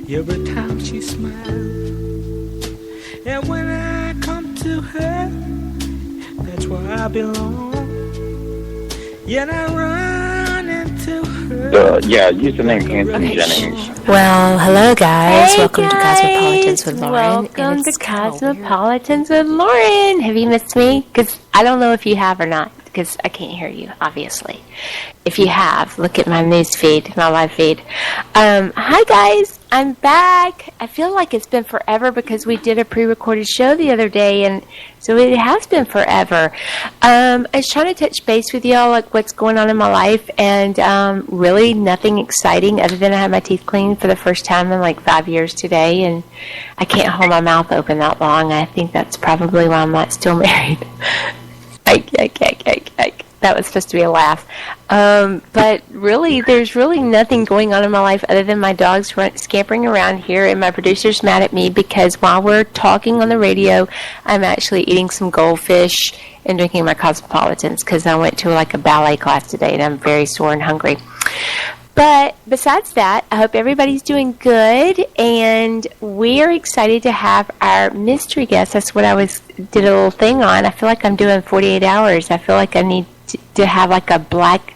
Every time she smiles, and when I come to her, that's where I belong. Yet I run into her. Yeah, username Anthony Jennings. Well, hello guys. Hey Welcome to guys. Cosmopolitans with Lauren. Welcome to Cosmopolitans with Lauren. Have you missed me? Because I don't know if you have or not, because I can't hear you, obviously. If you have, look at my news feed, my live feed. Hi guys, I'm back. I feel like it's been forever because we did a pre-recorded show the other day, and so it has been forever. I was trying to touch base with y'all, like what's going on in my life, and really nothing exciting other than I had my teeth cleaned for the first time in like 5 years today, and I can't hold my mouth open that long. I think that's probably why I'm not still married. That was supposed to be a laugh. But really, there's really nothing going on in my life other than my dogs scampering around here, and my producer's mad at me because while we're talking on the radio, I'm actually eating some goldfish and drinking my Cosmopolitans because I went to like a ballet class today, and I'm very sore and hungry. But besides that, I hope everybody's doing good, and we're excited to have our mystery guest. That's what I did a little thing on. I feel like I'm doing 48 hours. I feel like I need to have like a black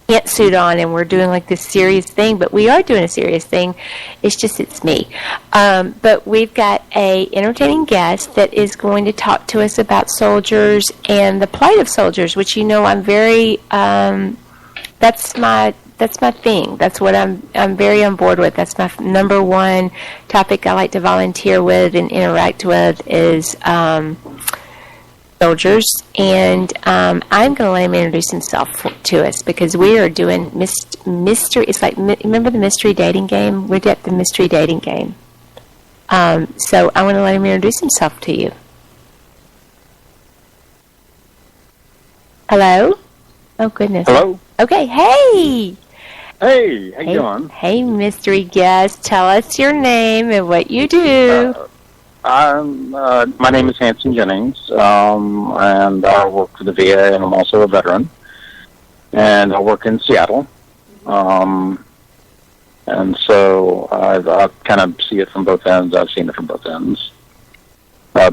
pantsuit on, and we're doing like this serious thing, but we are doing a serious thing. It's just it's me. But we've got a entertaining guest that is going to talk to us about soldiers and the plight of soldiers, which I'm very that's my thing. That's what I'm very on board with. That's my number one topic I like to volunteer with and interact with is soldiers. And I'm going to let him introduce himself to us because we are doing mystery. It's like, remember the mystery dating game? We're at the mystery dating game. So I want to let him introduce himself to you. Hello? Oh, goodness. Hello? Okay, hey! Hey, how you doing? Hey, mystery guest. Tell us your name and what you do. My name is Hanson Jennings, and I work for the VA, and I'm also a veteran. And I work in Seattle. And so I kind of see it from both ends. I've seen it from both ends,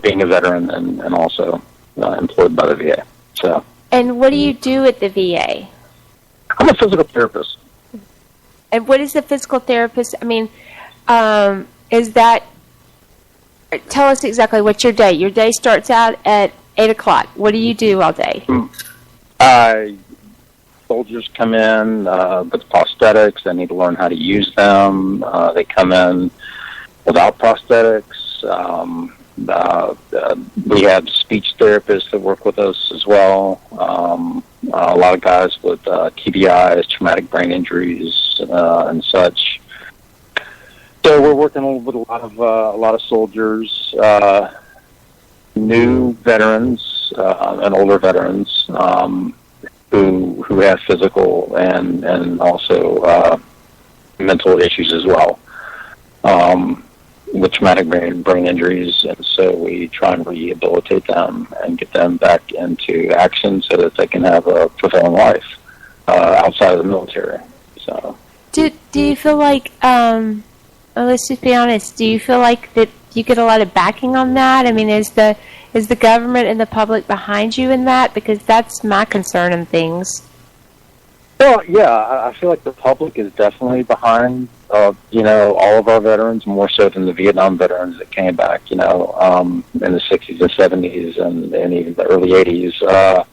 being a veteran and also employed by the VA. So. And what do you do at the VA? I'm a physical therapist. And what is the physical therapist? I mean, is that... Tell us exactly what's your day. Your day starts out at 8 o'clock. What do you do all day? Soldiers come in with prosthetics. They need to learn how to use them. They come in without prosthetics. We have speech therapists that work with us as well. A lot of guys with TBIs, traumatic brain injuries, and such. So we're working with a lot of soldiers, new veterans and older veterans who have physical and also mental issues as well. With traumatic brain injuries, and so we try and rehabilitate them and get them back into action so that they can have a fulfilling life outside of the military. So, do you feel like, let's just be honest, do you feel like that you get a lot of backing on that? I mean, is the government and the public behind you in that? Because that's my concern in things. Well, yeah, I feel like the public is definitely behind, all of our veterans, more so than the Vietnam veterans that came back, in the 60s and 70s and even the early 80s.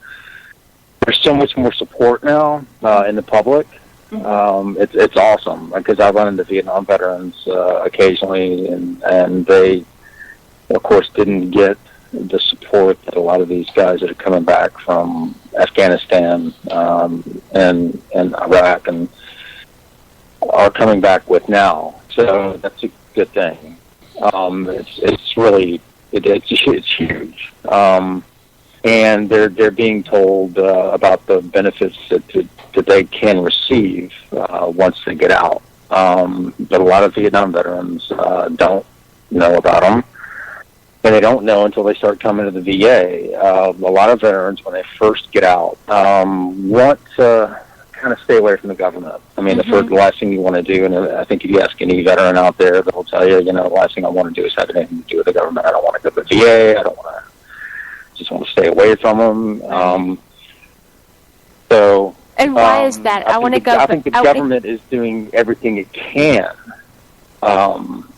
There's so much more support now in the public. It's awesome because I run into Vietnam veterans occasionally, and they, of course, didn't get the support that a lot of these guys that are coming back from Afghanistan and Iraq and are coming back with now. So that's a good thing. It's really it's huge, and they're being told about the benefits that they can receive once they get out. But a lot of Vietnam veterans don't know about them. And they don't know until they start coming to the VA. A lot of veterans, when they first get out, want to kind of stay away from the government. I mean, the last thing you want to do, and I think if you ask any veteran out there, they'll tell you, the last thing I want to do is have anything to do with the government. I don't want to go to the VA. I don't want to, just want to stay away from them. And why is that? I want to go. I think the government is doing everything it can.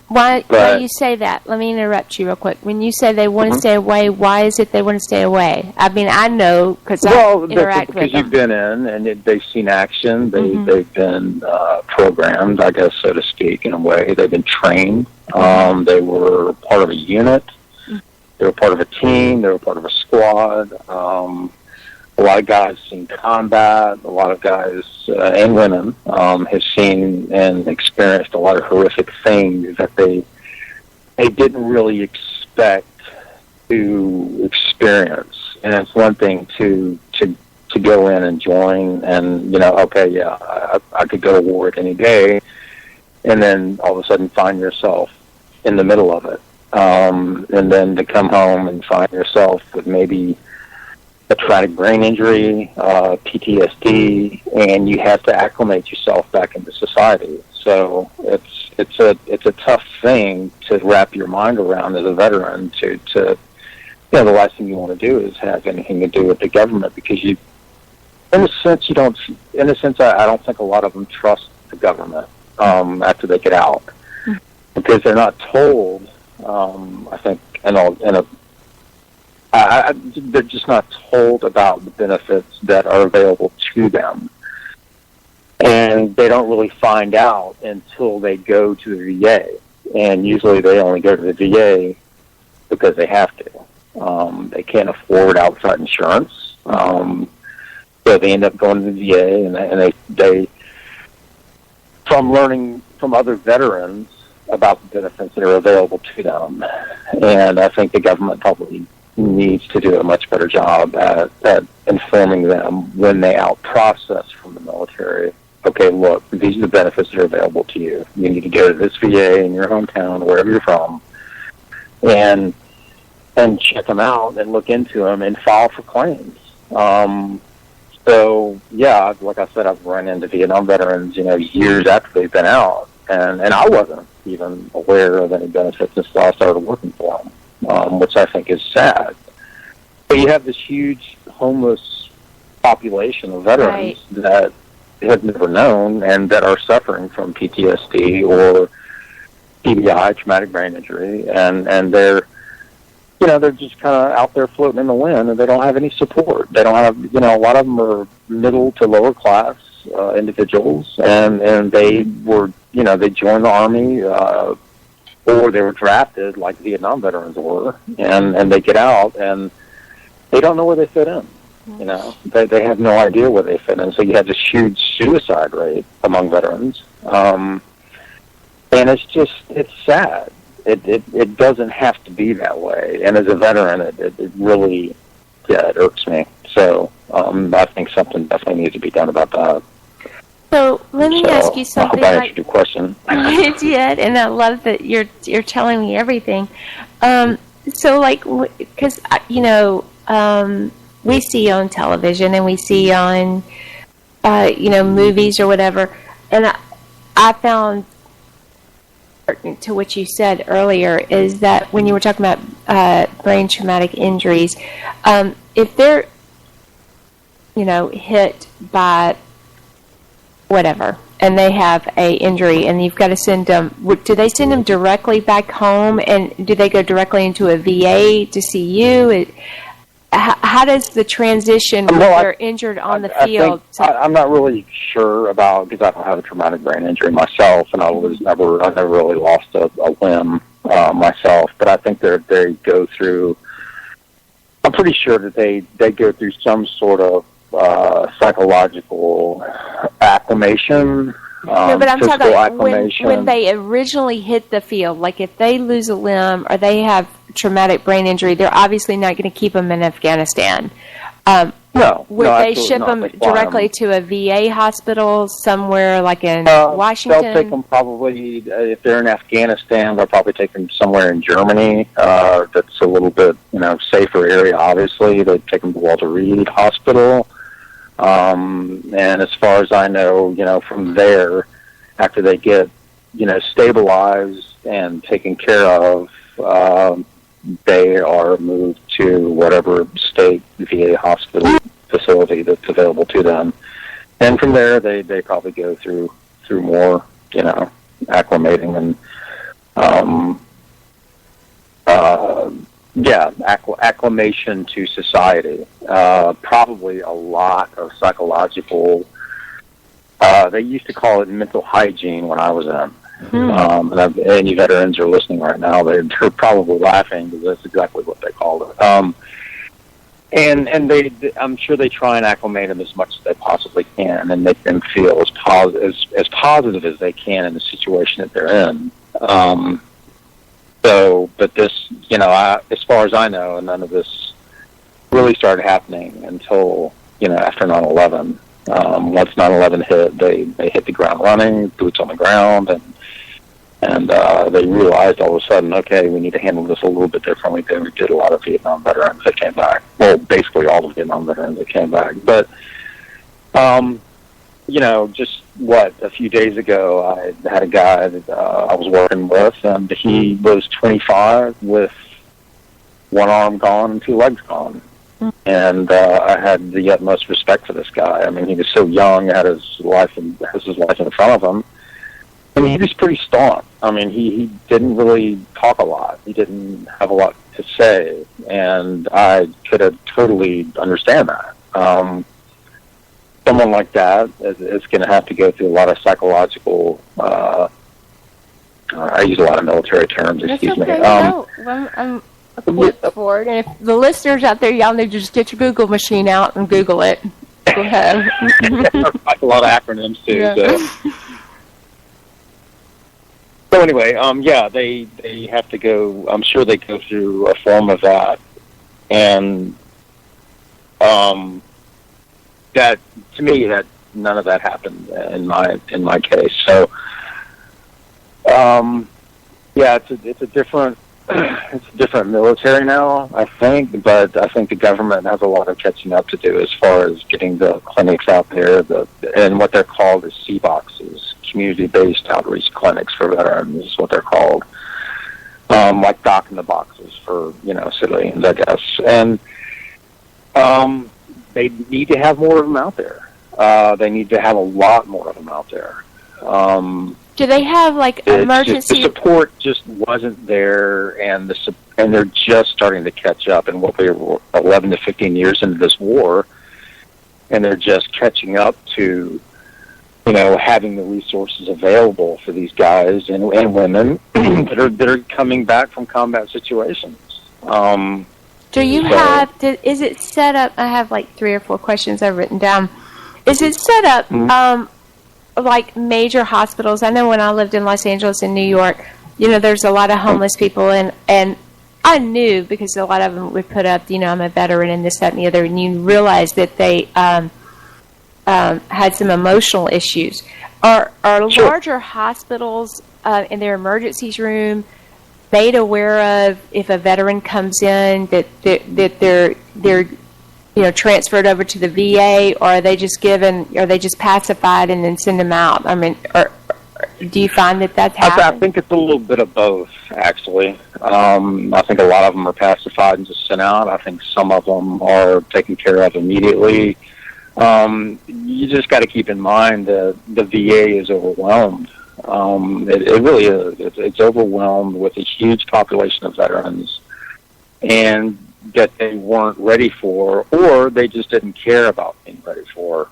Why you say that? Let me interrupt you real quick. When you say they want to stay away, why is it they want to stay away? I mean, I know because I interact with them. Because you've been in, and they've seen action. They've been programmed, I guess, so to speak, in a way. They've been trained. They were part of a unit. They were part of a team. They were part of a squad. A lot of guys have seen combat. A lot of guys and women have seen and experienced a lot of horrific things that they didn't really expect to experience. And it's one thing to go in and join and, I could go to war at any day, and then all of a sudden find yourself in the middle of it. And then to come home and find yourself with maybe a traumatic brain injury, PTSD, and you have to acclimate yourself back into society. So it's a tough thing to wrap your mind around as a veteran. To the last thing you want to do is have anything to do with the government, because I don't think a lot of them trust the government after they get out, because they're not told. I think they're just not told about the benefits that are available to them. And they don't really find out until they go to the VA. And usually they only go to the VA because they have to. They can't afford outside insurance. So they end up going to the VA, and they from learning from other veterans about the benefits that are available to them. And I think the government probably needs to do a much better job at informing them when they out-process from the military. Okay, look, these are the benefits that are available to you. You need to go to this VA in your hometown, wherever you're from, and check them out and look into them and file for claims. So, yeah, like I said, I've run into Vietnam veterans, years after they've been out, and I wasn't even aware of any benefits until I started working for them. Which I think is sad. But you have this huge homeless population of veterans that have never known and that are suffering from PTSD or TBI, traumatic brain injury, and they're just kind of out there floating in the wind, and they don't have any support. They don't have, a lot of them are middle to lower class individuals, and they were, they joined the Army, or they were drafted like Vietnam veterans were, and they get out and they don't know where they fit in. They have no idea where they fit in. So you have this huge suicide rate among veterans, and it's sad. It doesn't have to be that way. And as a veteran, it really it irks me. So I think something definitely needs to be done about that. So let me ask you something. I hope I answered your question. You did, and I love that you're telling me everything. So, because we see on television and we see on movies or whatever, and I found pertinent to what you said earlier is that when you were talking about brain traumatic injuries, if they're hit by whatever, and they have a injury, and you've got to send them. Do they send them directly back home, and do they go directly into a VA to see you? How does the transition when they're injured on the field? I'm not really sure about, because I don't have a traumatic brain injury myself, and I never really lost a limb myself. But I think they go through. I'm pretty sure that they go through some sort of psychological acclimation. No, but I'm talking about when they originally hit the field. Like if they lose a limb or they have traumatic brain injury, they're obviously not going to keep them in Afghanistan. No. Would they ship them directly to a VA hospital somewhere like in Washington? They'll take them probably, if they're in Afghanistan, they'll probably take them somewhere in Germany. That's a little bit, safer area, obviously. They'd take them to Walter Reed Hospital. And as far as I know, from there, after they get, stabilized and taken care of, they are moved to whatever state VA hospital facility that's available to them. And from there, they probably go through more, acclimating and, acclimation to society. Probably a lot of psychological, they used to call it mental hygiene when I was in. And any veterans are listening right now, they're probably laughing because that's exactly what they called it. And I'm sure they try and acclimate them as much as they possibly can and make them feel as positive as they can in the situation that they're in. But this, as far as I know, none of this really started happening until, after 9/11. Once 9/11 hit, they hit the ground running, boots on the ground, and they realized all of a sudden, okay, we need to handle this a little bit differently than we did a lot of Vietnam veterans that came back. Well, basically all the Vietnam veterans that came back. But, just a few days ago, I had a guy that I was working with, and he was 25 with one arm gone and two legs gone. And I had the utmost respect for this guy. I mean, he was so young, had his life in front of him. I mean, he was pretty staunch. I mean, he didn't really talk a lot. He didn't have a lot to say, and I could have totally understand that. Someone like that is going to have to go through a lot of psychological. I use a lot of military terms. Excuse me. I'm equipped for it, and if the listeners out there, y'all need to just get your Google machine out and Google it. Go ahead. Like a lot of acronyms too. Yeah. So anyway, they have to go. I'm sure they go through a form of that, and that to me, that none of that happened in my case. So, it's a different military now, I think, but I think the government has a lot of catching up to do as far as getting the clinics out there, and what they're called is C-boxes, community-based outreach clinics for veterans is what they're called, like Doc in the Boxes for, civilians, I guess. And they need to have more of them out there. They need to have a lot more of them out there. Do they have emergency? The support just wasn't there, and they're just starting to catch up. And what we were 11 to 15 years into this war, and they're just catching up to, having the resources available for these guys and women that are coming back from combat situations. Do you have? Is it set up? I have 3 or 4 questions I've written down. Is it set up? Like major hospitals? I know when I lived in Los Angeles and New York, there's a lot of homeless people, and I knew because a lot of them would put up, I'm a veteran and this, that, and the other, and you realize that they had some emotional issues. Are larger hospitals in their emergencies room made aware of if a veteran comes in that they're transferred over to the VA, or are they just pacified and then send them out? I mean, or do you find that that's happening? I think it's a little bit of both, actually. I think a lot of them are pacified and just sent out. I think some of them are taken care of immediately. You just got to keep in mind that the VA is overwhelmed. It really is. It's overwhelmed with a huge population of veterans, and that they weren't ready for, or they just didn't care about being ready for,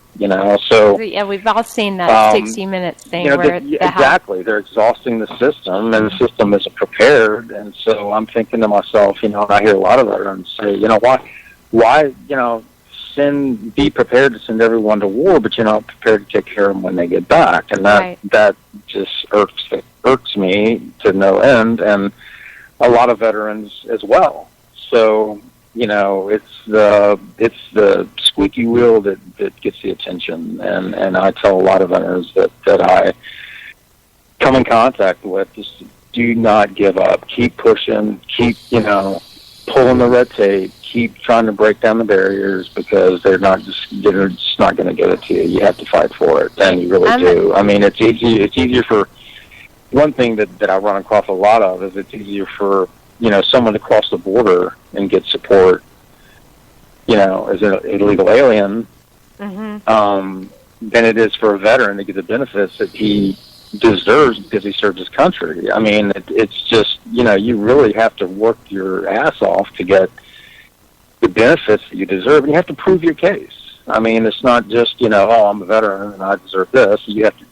so... Yeah, we've all seen that 60 Minutes thing where... Exactly. They're exhausting the system, and the system isn't prepared, and so I'm thinking to myself, and I hear a lot of veterans say, why, be prepared to send everyone to war, but you're not prepared to take care of them when they get back, and that just irks me to no end, and a lot of veterans as well. So, it's the squeaky wheel that gets the attention, and I tell a lot of veterans that I come in contact with, just do not give up, keep pushing, keep pulling the red tape, keep trying to break down the barriers, because they're just not going to give it to you. You have to fight for it, and you really do. I mean, it's easier for, one thing that I run across a lot of is it's easier for, someone to cross the border and get support, as an illegal alien, than it is for a veteran to get the benefits that he deserves because he served his country. I mean, it's just, you really have to work your ass off to get the benefits that you deserve, and you have to prove your case. I mean, it's not just, oh, I'm a veteran and I deserve this. You have to,